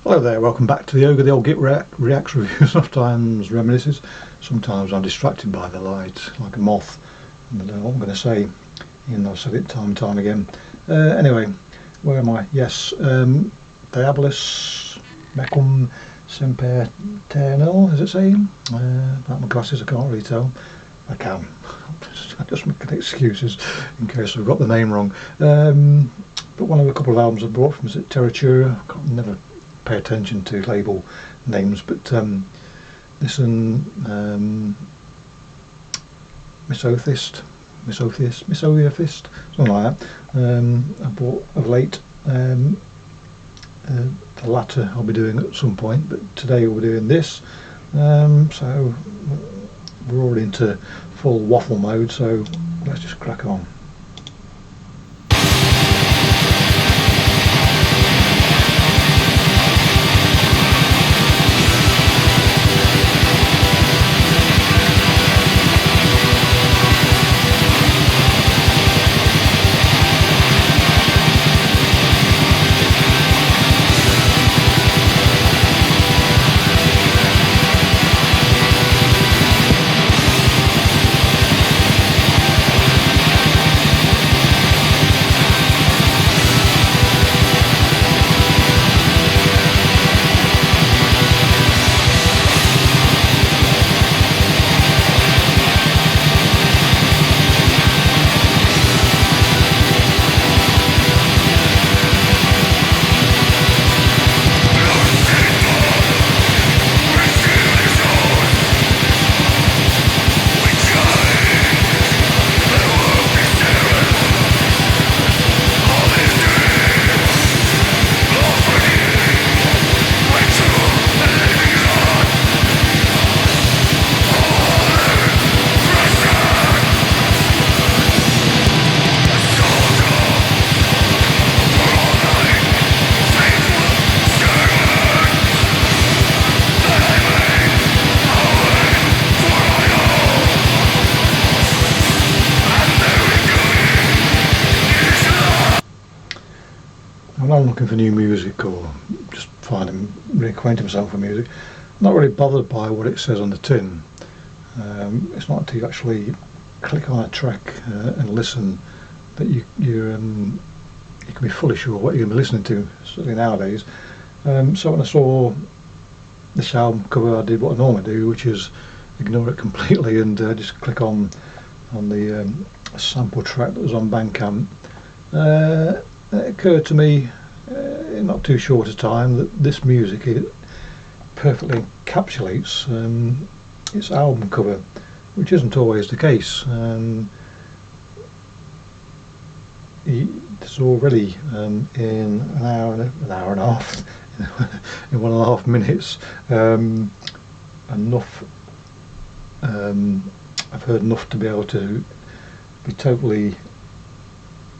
Hello there, welcome back to the Ogre, the old Git reacts, reviews, sometimes reminisces. Sometimes I'm distracted by the light, like a moth, and I don't know what I'm going to say, even though I've said it time and time again. Anyway, where am I? Yes, Diabolus Mecum Semperterne, is it saying? About my glasses, I can't really tell. I can. I'm just making excuses in case I've got the name wrong. But one of a couple of albums I brought from, is it Terratura? I can't never pay attention to label names, but this and Misotheist, something like that. I bought of late. The latter I'll be doing at some point, but today we're doing this. So we're all into full waffle mode, so let's just crack on. When I'm looking for new music or just reacquainting myself with music, I'm not really bothered by what it says on the tin. It's not until you actually click on a track and listen that you can be fully sure what you're going to be listening to, certainly nowadays. So when I saw this album cover, I did what I normally do, which is ignore it completely and just click on the sample track that was on Bandcamp. It occurred to me in not too short a time that this music, it perfectly encapsulates its album cover, which isn't always the case. It's already in an hour and a half, in 1.5 minutes, enough. I've heard enough to be able to be totally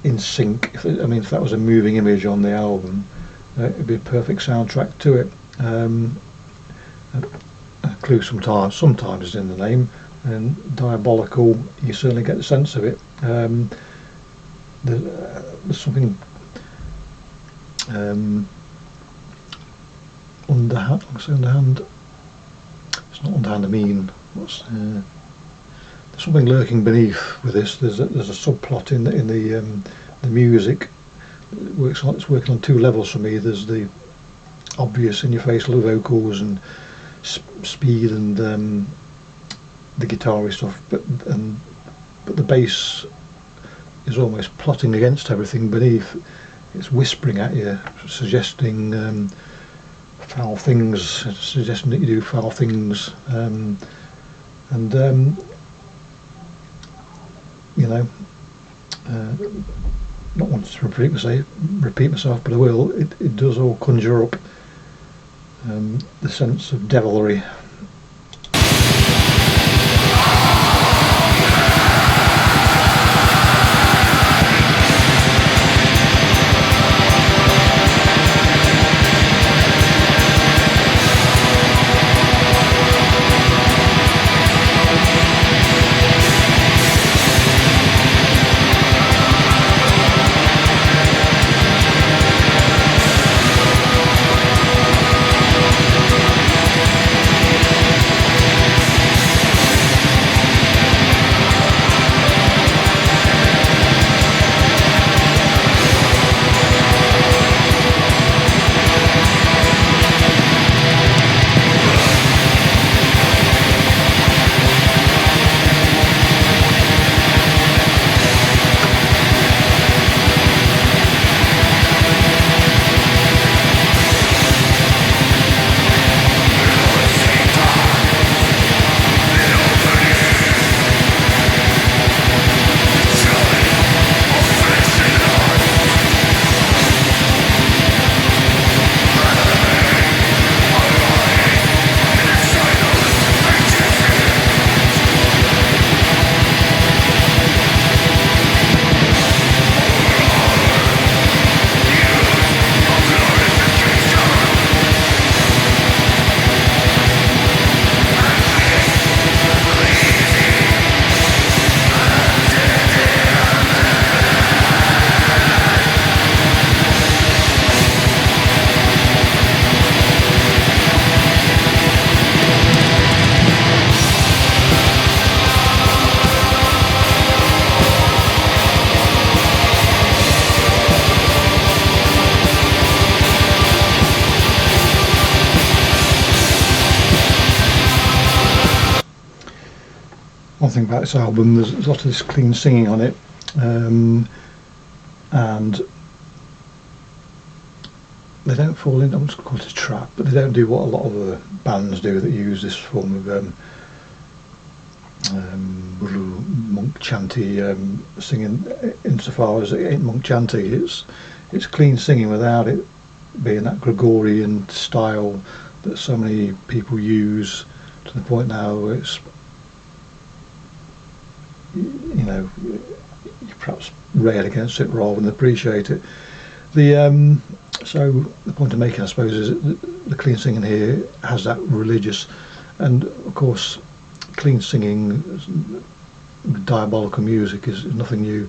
in sync. If that was a moving image on the album, it'd be a perfect soundtrack to it. A clue sometimes is in the name, and diabolical, you certainly get the sense of it. There's something underhand. It's not underhand. There's something lurking beneath with this. There's a subplot in the music. It's working on two levels for me. There's the obvious in-your-face low vocals and speed and the guitar stuff, but the bass is almost plotting against everything beneath. It's whispering at you, suggesting foul things, suggesting that you do foul things, not wanting to repeat myself, but I will. It does all conjure up the sense of devilry. thing about this album, there's a lot of this clean singing on it, and they don't fall in, I'm just going to call it a trap, but they don't do what a lot of the bands do that use this form of monk chanty singing. Insofar as it ain't monk chanty, it's clean singing without it being that Gregorian style that so many people use, to the point now where it's, you know, you perhaps rail against it rather than appreciate it. So the point I'm making, I suppose, is that the clean singing here has that religious, and of course clean singing with diabolical music is nothing new,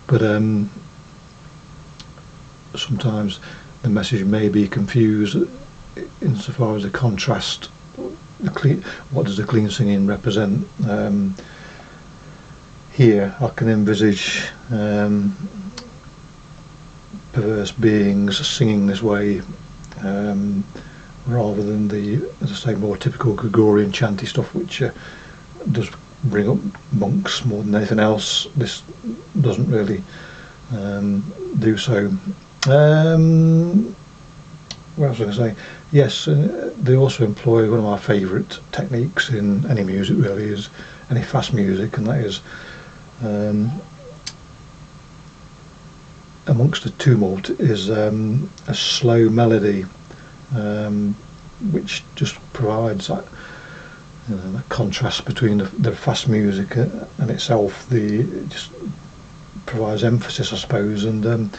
but sometimes the message may be confused insofar as the contrast. What does the clean singing represent? Here I can envisage perverse beings singing this way, rather than the, as I say, more typical Gregorian chanty stuff, which does bring up monks more than anything else. This doesn't really do so. What else was I going to say? Yes, they also employ one of my favourite techniques in any music, really, is any fast music, and that is amongst the tumult is a slow melody, which just provides that, you know, the contrast between the fast music and itself. It just provides emphasis, I suppose, and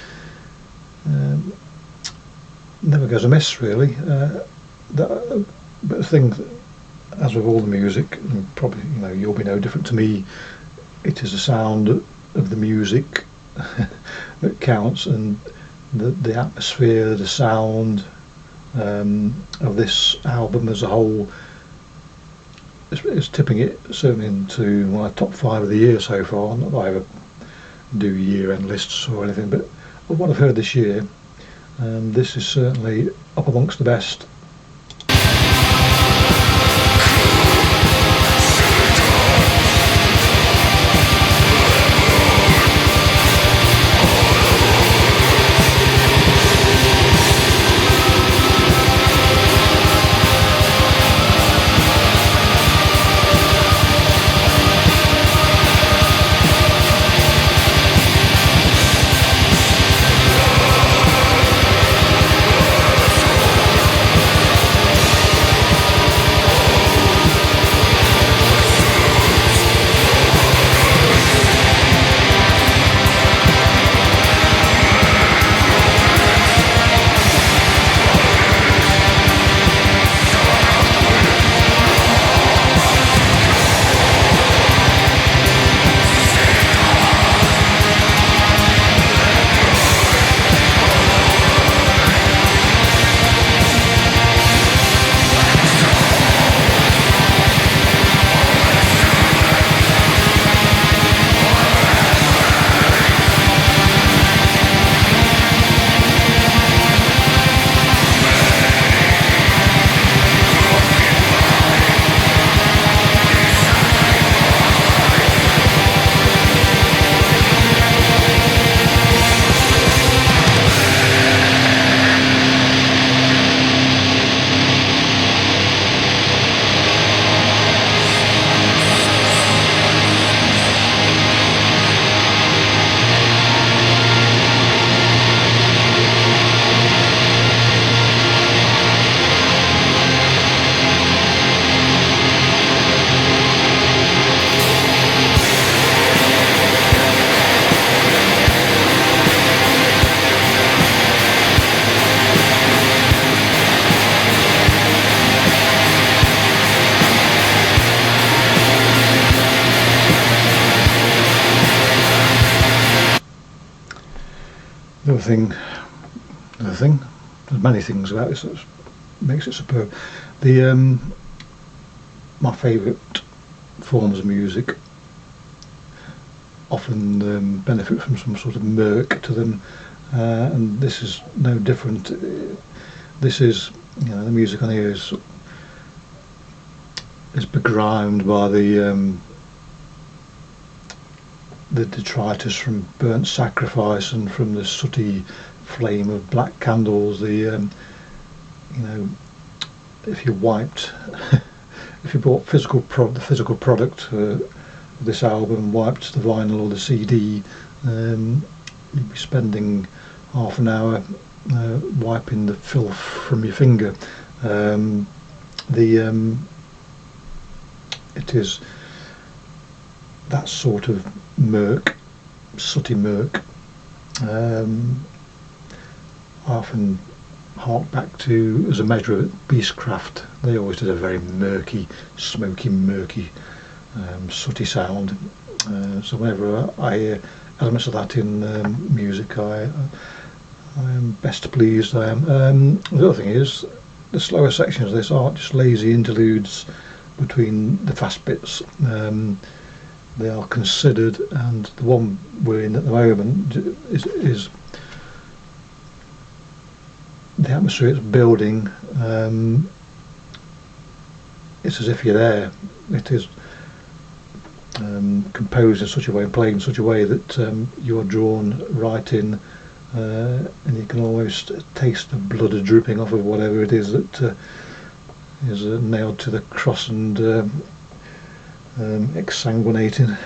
never goes amiss, really. But the thing, as with all the music, and probably, you know, you'll be no different to me, it is the sound of the music that counts, and the atmosphere, the sound of this album as a whole is tipping it certainly into my top 5 of the year so far. Not that I ever do year-end lists or anything, but of what I've heard this year, this is certainly up amongst the best. The other thing, there's many things about this that makes it superb. My favourite forms of music often benefit from some sort of murk to them, and this is no different. This is, you know, the music on here is begrimed by the the detritus from burnt sacrifice and from the sooty flame of black candles. The if you wiped, if you bought the physical product of this album, wiped the vinyl or the CD, you'd be spending half an hour wiping the filth from your finger. It is that sort of murk, sooty murk. I often hark back to, as a measure of Beastcraft, they always did a very murky, smoky, murky, sooty sound. So whenever I hear elements of that in music, I am best pleased. I am. The other thing is, the slower sections of this aren't just lazy interludes between the fast bits. They are considered, and the one we're in at the moment is the atmosphere it's building. It's as if you're there. It is composed in such a way and played in such a way that you're drawn right in, and you can almost taste the blood dripping off of whatever it is that is nailed to the cross and exsanguinated.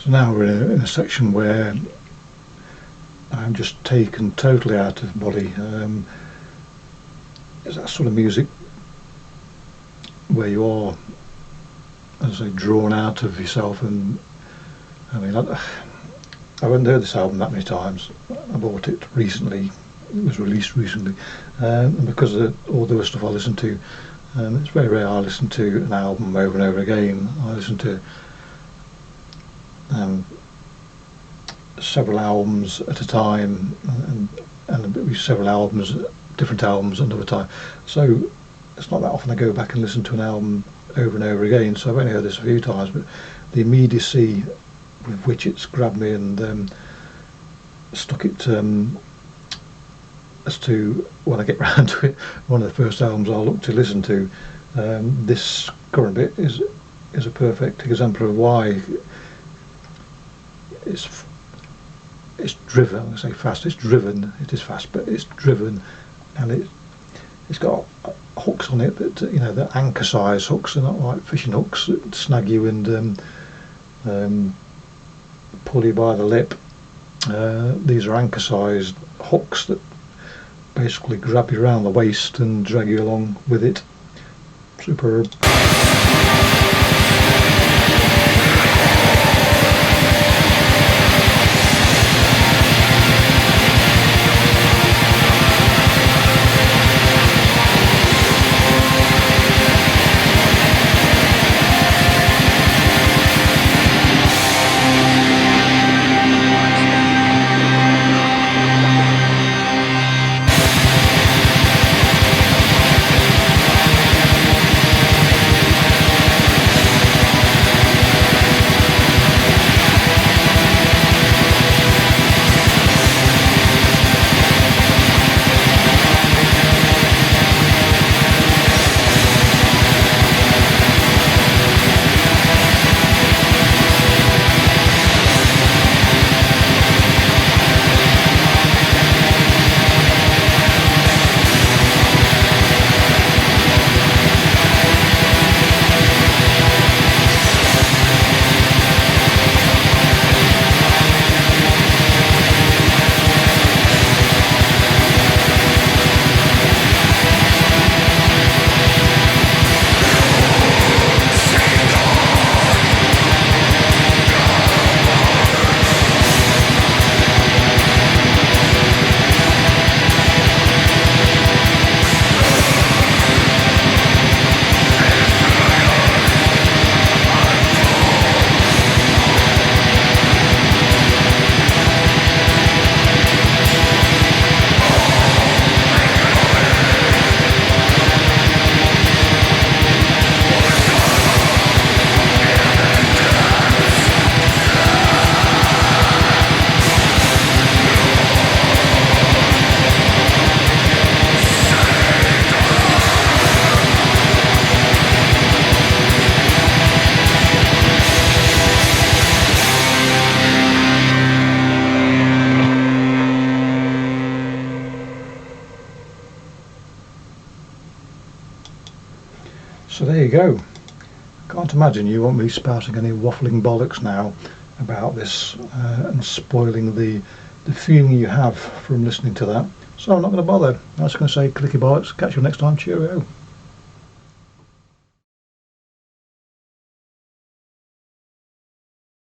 So now we're in a section where I'm just taken totally out of body. It's that sort of music where you are, as I say, drawn out of yourself. And I mean, I haven't heard this album that many times. I bought it recently. It was released recently, and because of all the other stuff I listen to, it's very rare I listen to an album over and over again. I listen to several albums at a time, and several albums, different albums another time. So it's not that often I go back and listen to an album over and over again. So I've only heard this a few times, but the immediacy with which it's grabbed me and stuck it as to when I get round to it, one of the first albums I'll look to listen to. This current bit is a perfect example of why it's driven. I'm going to say fast. It's driven. It is fast, but it's driven, and it's got hooks on it that the anchor size hooks. They're not like fishing hooks that snag you and pull you by the lip. These are anchor sized hooks that basically grab you around the waist and drag you along with it. Superb. you go. Can't imagine you want me spouting any waffling bollocks now about this and spoiling the feeling you have from listening to that. So I'm not going to bother. I'm just going to say clicky bollocks. Catch you next time. Cheerio.